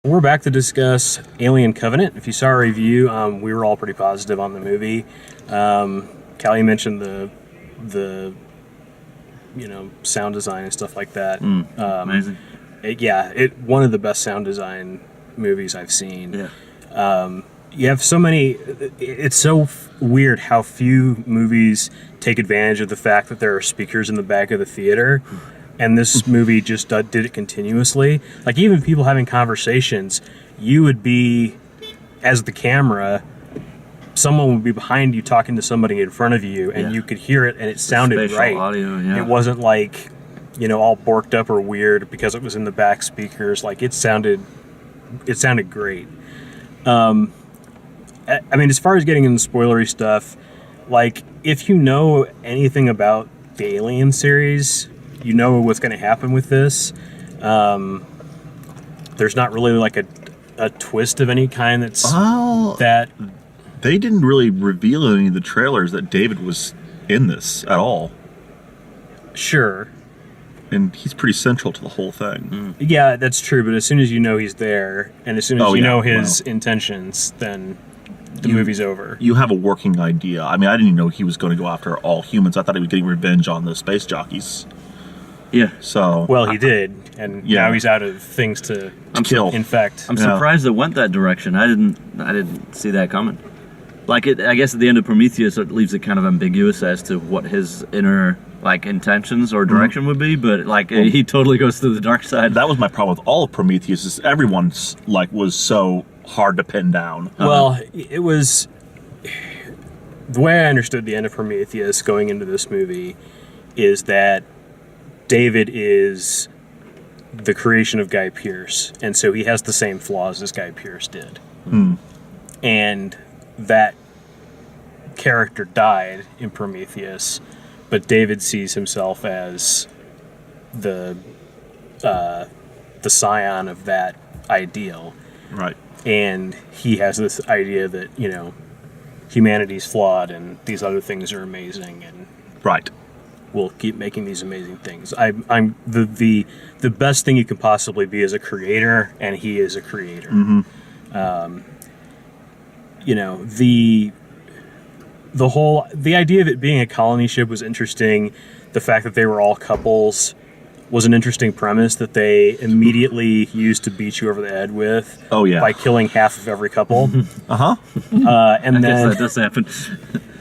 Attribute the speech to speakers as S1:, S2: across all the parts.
S1: We're back to discuss Alien Covenant. If you saw our review, we were all pretty positive on the movie. Callie mentioned the sound design and stuff like that.
S2: Amazing.
S1: One of the best sound design movies I've seen.
S2: Yeah.
S1: You have so many. It's so weird how few movies take advantage of the fact that there are speakers in the back of the theater. And this movie just did it continuously. Like, even people having conversations, you would be, as the camera, someone would be behind you talking to somebody in front of you, and you could hear it, and it sounded
S2: spatial
S1: right.
S2: audio, yeah.
S1: It wasn't like, all borked up or weird because it was in the back speakers. Like, it sounded great. I mean, as far as getting into spoilery stuff, like, if you know anything about the Alien series, you know what's going to happen with this. There's not really like a twist of any kind that
S3: they didn't really reveal in any of the trailers that David was in this at all.
S1: Sure.
S3: And he's pretty central to the whole thing.
S1: Yeah, that's true, but as soon as you know he's there, and as soon as you know his intentions, then the movie's over.
S3: You have a working idea. I mean, I didn't even know he was going to go after all humans. I thought he was getting revenge on the space jockeys.
S2: Yeah.
S3: So
S1: well, he did, and now he's out of things to
S3: kill.
S1: infect.
S2: I'm surprised it went that direction. I didn't see that coming. Like, I guess at the end of Prometheus, it leaves it kind of ambiguous as to what his inner intentions or direction would be. But he totally goes to the dark side.
S3: That was my problem with all of Prometheus. Is everyone's was so hard to pin down.
S1: Well, it was the way I understood the end of Prometheus going into this movie is that David is the creation of Guy Pearce, and so he has the same flaws as Guy Pearce did. And that character died in Prometheus, but David sees himself as the scion of that ideal.
S3: Right.
S1: And he has this idea that, humanity's flawed and these other things are amazing, and
S3: right.
S1: We'll keep making these amazing things. I'm the best thing you can possibly be is a creator, and he is a creator. The idea of it being a colony ship was interesting. The fact that they were all couples was an interesting premise that they immediately used to beat you over the head with.
S3: Oh yeah,
S1: by killing half of every couple.
S3: And
S2: I
S3: then
S2: guess that does happen.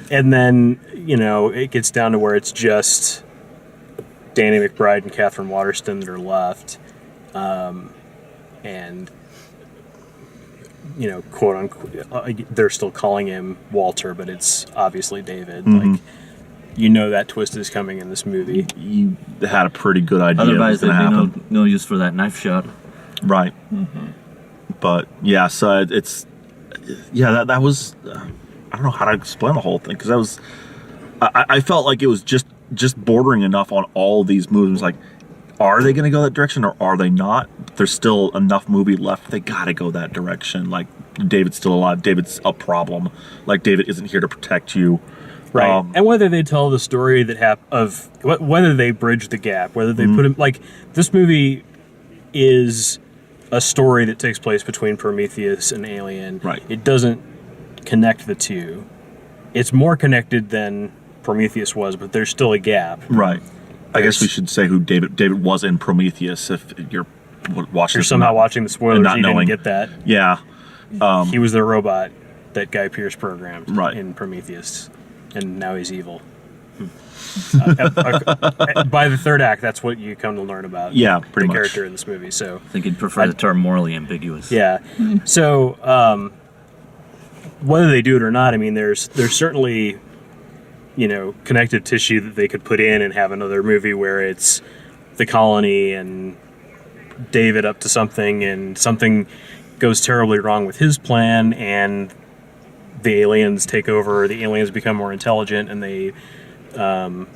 S1: And then it gets down to where it's just Danny McBride and Catherine Waterston that are left, and quote unquote, they're still calling him Walter, but it's obviously David. That twist is coming in this movie.
S3: You had a pretty good idea.
S2: Otherwise, there'd be no use for that knife shot.
S3: Right. But yeah, so it's that was. I don't know how to explain the whole thing, because that was. I felt like it was just bordering enough on all these movies. Like, are they going to go that direction or are they not? There's still enough movie left. They got to go that direction. Like, David's still alive. David's a problem. Like, David isn't here to protect you.
S1: Right. And whether they tell the story whether they bridge the gap, whether they put him, this movie is a story that takes place between Prometheus and Alien.
S3: Right.
S1: It doesn't connect the two. It's more connected than Prometheus was, but there's still a gap.
S3: Right. I guess we should say who David was in Prometheus if you're watching.
S1: You're somehow watching the spoilers,
S3: not
S1: you
S3: knowing.
S1: Didn't get that.
S3: Yeah.
S1: He was the robot that Guy Pearce programmed
S3: in
S1: Prometheus, and now he's evil. By the third act, that's what you come to learn about.
S3: Yeah, pretty
S1: the
S3: much.
S1: Character in this movie. So
S2: I think he'd prefer the term morally ambiguous.
S1: Yeah. So whether they do it or not, I mean, there's certainly connective tissue that they could put in and have another movie where it's the colony and David up to something, and something goes terribly wrong with his plan, and the aliens take over. The aliens become more intelligent, and they
S3: I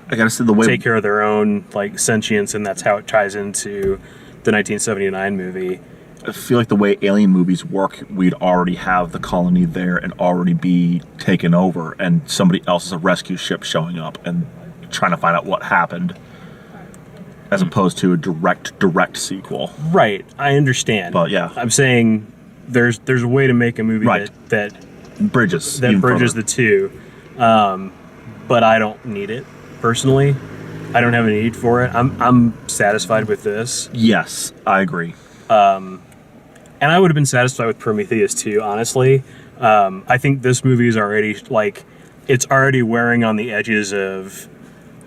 S3: gotta say, the way
S1: take care of their own sentience, and that's how it ties into the 1979 movie.
S3: I feel like the way alien movies work, we'd already have the colony there and already be taken over, and somebody else's rescue ship showing up and trying to find out what happened. as opposed to a direct sequel.
S1: Right, I understand.
S3: But yeah.
S1: I'm saying there's a way to make a movie
S3: Right.
S1: that
S3: Bridges
S1: bridges the two, but I don't need it personally. I don't have a need for it. I'm satisfied with this,
S3: Yes, I agree.
S1: and I would have been satisfied with Prometheus too. Honestly, I think this movie is already it's already wearing on the edges of,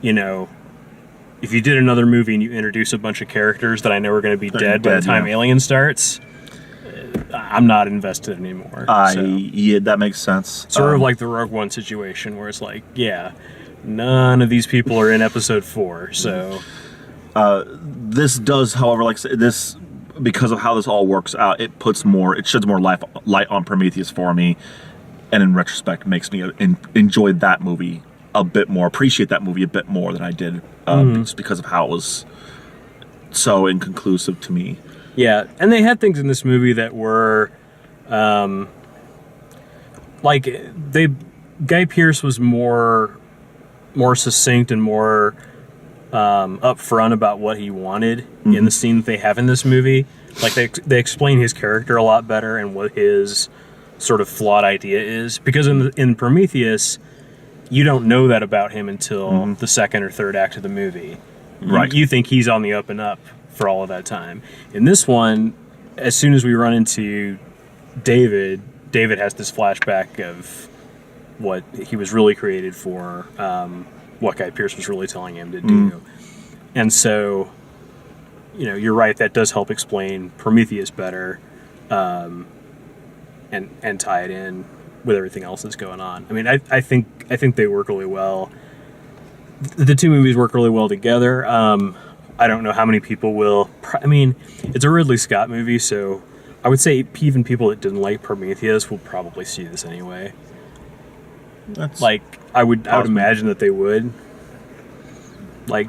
S1: if you did another movie and you introduce a bunch of characters that I know are going to be dead by the time Alien starts, I'm not invested anymore.
S3: Yeah, that makes sense.
S1: Sort of like the Rogue One situation, where it's like, yeah, none of these people are in episode 4, so...
S3: This does, however, this, because of how this all works out, it sheds more light on Prometheus for me, and in retrospect makes me enjoy that movie a bit more, appreciate that movie a bit more than I did, just because of how it was so inconclusive to me.
S1: Yeah, and they had things in this movie that were, Guy Pearce was more succinct and more upfront about what he wanted in the scene that they have in this movie. Like they explain his character a lot better and what his sort of flawed idea is, because in Prometheus, you don't know that about him until the second or third act of the movie.
S3: Right.
S1: You think he's on the up and up for all of that time. In this one, as soon as we run into David has this flashback of what he was really created for, what Guy Pearce was really telling him to do. And so, you're right, that does help explain Prometheus better, and tie it in with everything else that's going on. I mean, I think they work really well. The two movies work really well together. I don't know how many people will... I mean, it's a Ridley Scott movie, so I would say even people that didn't like Prometheus will probably see this anyway. I would imagine that they would.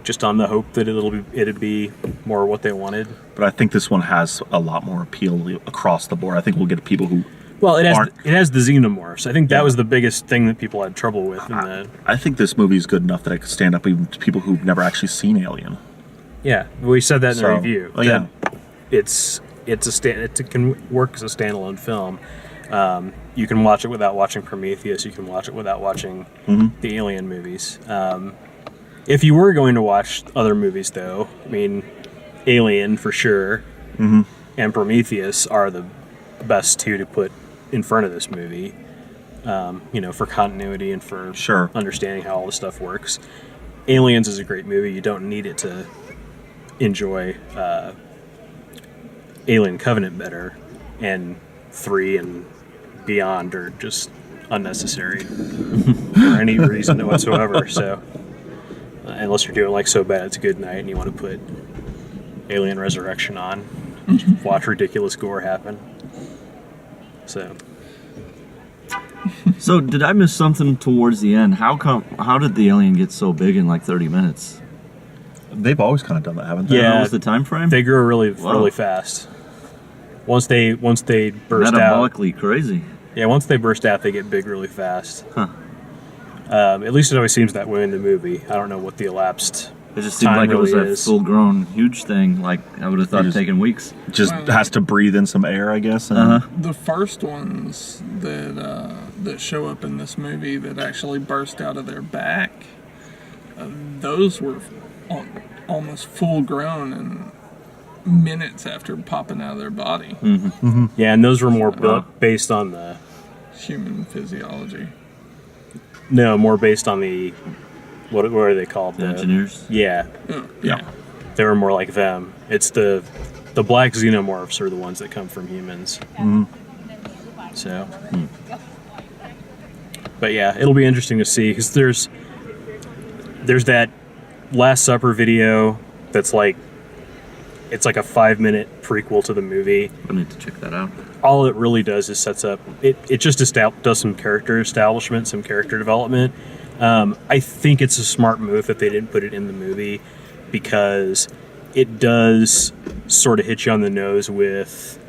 S1: Just on the hope that it'd be more what they wanted.
S3: But I think this one has a lot more appeal across the board. I think we'll get people who...
S1: Well, it has the xenomorphs. I think that was the biggest thing that people had trouble with.
S3: I think this movie is good enough that I could stand up even to people who've never actually seen Alien.
S1: Yeah, we said that in the review.
S3: Oh, yeah.
S1: It can work as a standalone film. You can watch it without watching Prometheus. You can watch it without watching the Alien movies. If you were going to watch other movies, though, I mean, Alien for sure, and Prometheus are the best two to put in front of this movie. For continuity and for understanding how all the stuff works. Aliens is a great movie. You don't need it to enjoy Alien Covenant better, and 3 and beyond are just unnecessary for any reason whatsoever. So, unless you're doing So Bad It's Good Night and you want to put Alien Resurrection on, just watch ridiculous gore happen.
S2: So did I miss something towards the end? How did the alien get so big in 30 minutes?
S3: They've always kind of done that, haven't they?
S1: Yeah.
S2: What was the time frame?
S1: They grow really fast. Once they burst out,
S2: metabolically crazy.
S1: Yeah, once they burst out, they get big really fast.
S2: Huh.
S1: At least it always seems that way in the movie. I don't know what the elapsed.
S2: It just seemed like it was a full-grown, huge thing. I would have thought taken weeks.
S3: Just has to breathe in some air, I guess.
S4: The first ones that show up in this movie that actually burst out of their back, those were almost full-grown and minutes after popping out of their body.
S1: Yeah, and those were more based on the
S4: human physiology.
S1: No, more based on the what are they called?
S2: The engineers?
S1: Yeah.
S4: Yeah.
S1: They were more like them. It's the black xenomorphs are the ones that come from humans. So, but yeah, it'll be interesting to see, because there's that Last Supper video that's it's like a 5-minute prequel to the movie.
S2: I need to check that out.
S1: All it really does is sets up it just does some character establishment, some character development. I think it's a smart move that they didn't put it in the movie, because it does sort of hit you on the nose with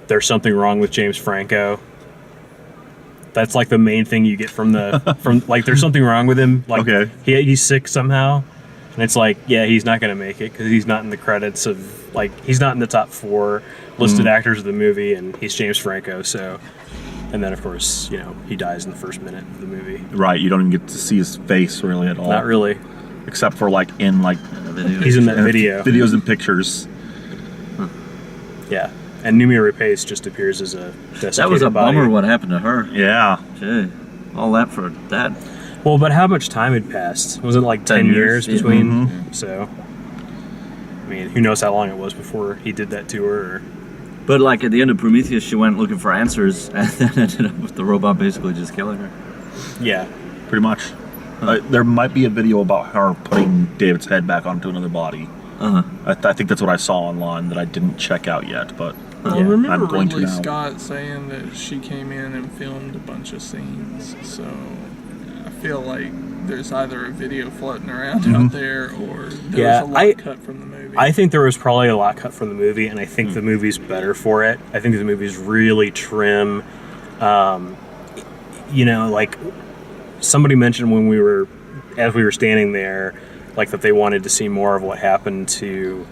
S1: there's something wrong with James Franco. That's the main thing you get from there's something wrong with him.
S3: Okay.
S1: He's sick somehow. And it's like, yeah, he's not going to make it because he's not in the credits of, like, he's not in the top 4 listed actors of the movie, and he's James Franco, so. And then, of course, you know, he dies in the first minute of the movie.
S3: Right, you don't even get to see his face really at all.
S1: Not really.
S3: Except for like in like
S1: He's in that video.
S3: videos and pictures.
S1: Yeah. And Noomi Rapace just appears as a desiccated
S2: That was a
S1: body.
S2: bummer what happened to her.
S3: Yeah.
S2: Gee, all that for that.
S1: Well, but how much time had passed? Was it like 10
S2: 10
S1: years
S2: years, yeah.
S1: between? So, I mean, who knows how long it was before he did that to her? Or...
S2: But like at the end of Prometheus, she went looking for answers, and then ended up with the robot basically just killing her.
S1: Yeah.
S3: Pretty much. There might be a video about her putting David's head back onto another body.
S2: Uh huh.
S3: I think that's what I saw online that I didn't check out yet, but
S4: I
S1: Yeah,
S4: remember
S3: I'm going to
S4: Ridley
S3: now.
S4: Scott saying that she came in and filmed a bunch of scenes. So I feel like there's either a video floating around out there, or there was a lot cut from the movie.
S1: I think there was probably a lot cut from the movie, and I think the movie's better for it. I think the movie's really trim. You know, like somebody mentioned as we were standing there, like that they wanted to see more of what happened to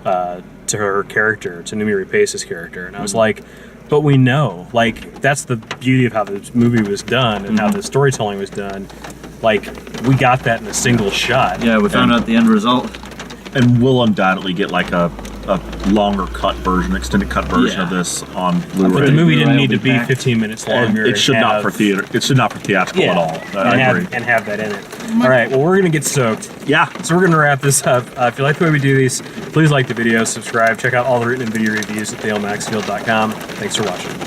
S1: her character, to Noomi Rapace's character, and I was like, but we know, like that's the beauty of how this movie was done and how the storytelling was done. Like we got that in a single shot.
S2: Yeah, we found out the end result.
S3: and we'll undoubtedly get like a longer cut version, extended cut version of this on Blu-ray.
S1: But the movie didn't
S2: Blu-ray
S1: need to
S2: will be
S1: be
S2: packed.
S1: 15 minutes
S3: And
S1: longer.
S3: it should
S1: and
S3: not for
S1: have-
S3: theater. It should not for theatrical at all. I agree.
S1: and have that in it. All right, well, we're gonna get soaked.
S3: Yeah.
S1: So we're gonna wrap this up. If you like the way we do these, please like the video, subscribe, check out all the written and video reviews at thalemaxfield.com. Thanks for watching.